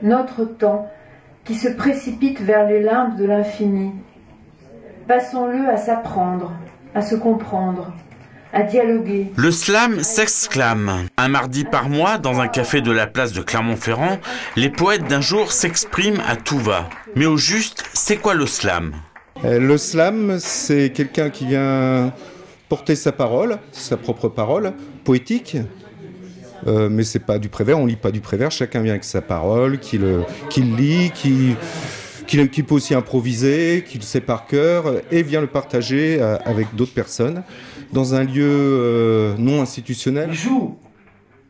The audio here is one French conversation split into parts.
notre temps, qui se précipite vers les limbes de l'infini. Passons-le à s'apprendre, à se comprendre, à dialoguer. Le slam s'exclame. Un mardi par mois, dans un café de la place de Clermont-Ferrand, les poètes d'un jour s'expriment à tout va. Mais au juste, c'est quoi le slam? Le slam, c'est quelqu'un qui vient porter sa parole, sa propre parole, poétique. Mais c'est pas du Prévert, on lit pas du Prévert, chacun vient avec sa parole, qu'il lit, qu'il peut aussi improviser, qu'il sait par cœur, et vient le partager avec d'autres personnes, dans un lieu non institutionnel. Il joue,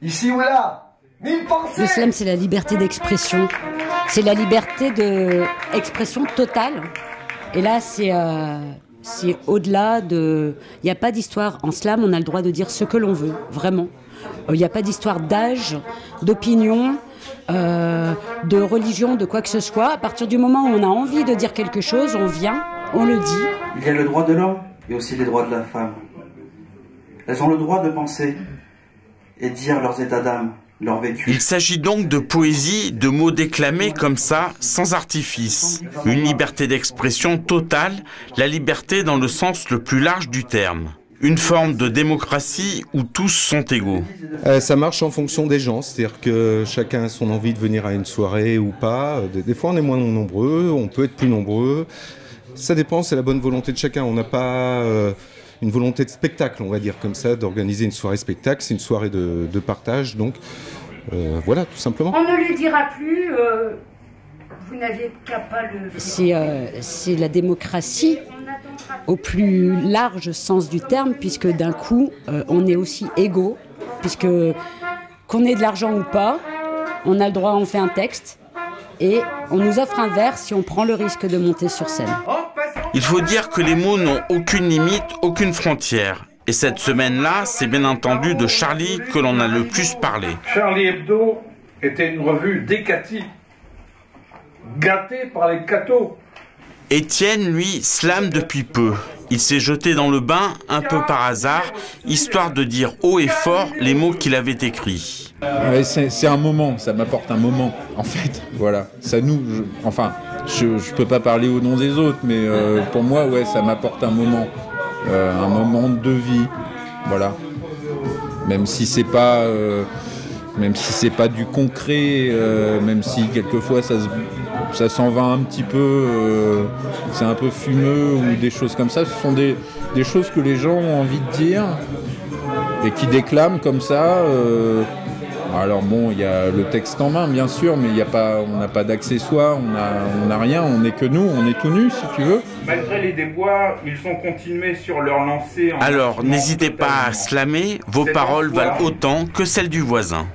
ici ou là, mille pensées. Le slam, c'est la liberté d'expression, c'est la liberté d'expression totale. Et là, c'est au-delà de... Il n'y a pas d'histoire. En slam, on a le droit de dire ce que l'on veut, vraiment. Il n'y a pas d'histoire d'âge, d'opinion, de religion, de quoi que ce soit. À partir du moment où on a envie de dire quelque chose, on vient, on le dit. Il y a le droit de l'homme et aussi les droits de la femme. Elles ont le droit de penser et dire leurs états d'âme, leur vécu. Il s'agit donc de poésie, de mots déclamés comme ça, sans artifice. Une liberté d'expression totale, la liberté dans le sens le plus large du terme. Une forme de démocratie où tous sont égaux. Ça marche en fonction des gens, c'est-à-dire que chacun a son envie de venir à une soirée ou pas. Des fois on est moins nombreux, on peut être plus nombreux. Ça dépend, c'est la bonne volonté de chacun. On n'a pas une volonté de spectacle, on va dire comme ça, d'organiser une soirée spectacle. C'est une soirée de partage, donc voilà, tout simplement. On ne le dira plus, vous n'avez qu'à pas le... C'est la démocratie au plus large sens du terme, puisque d'un coup, on est aussi égaux, puisque qu'on ait de l'argent ou pas, on a le droit, on fait un texte, et on nous offre un verre si on prend le risque de monter sur scène. Il faut dire que les mots n'ont aucune limite, aucune frontière. Et cette semaine-là, c'est bien entendu de Charlie que l'on a le plus parlé. Charlie Hebdo était une revue décatie, gâtée par les cathos. Étienne, lui, slame depuis peu. Il s'est jeté dans le bain, un peu par hasard, histoire de dire haut et fort les mots qu'il avait écrits. C'est un moment, ça m'apporte un moment, en fait. Voilà, ça nous... Je peux pas parler au nom des autres, mais pour moi, ouais, ça m'apporte un moment de vie, voilà. Même si c'est pas du concret, même si quelquefois ça s'en va un petit peu, c'est un peu fumeux ou des choses comme ça. Ce sont des choses que les gens ont envie de dire et qui déclament comme ça. Alors bon, il y a le texte en main, bien sûr, mais on n'a pas d'accessoires, on n'a rien, on n'est que nous, on est tout nus, si tu veux. Malgré les déboires, ils ont continué sur leur lancée. Alors, n'hésitez pas à slammer, vos paroles valent autant que celles du voisin.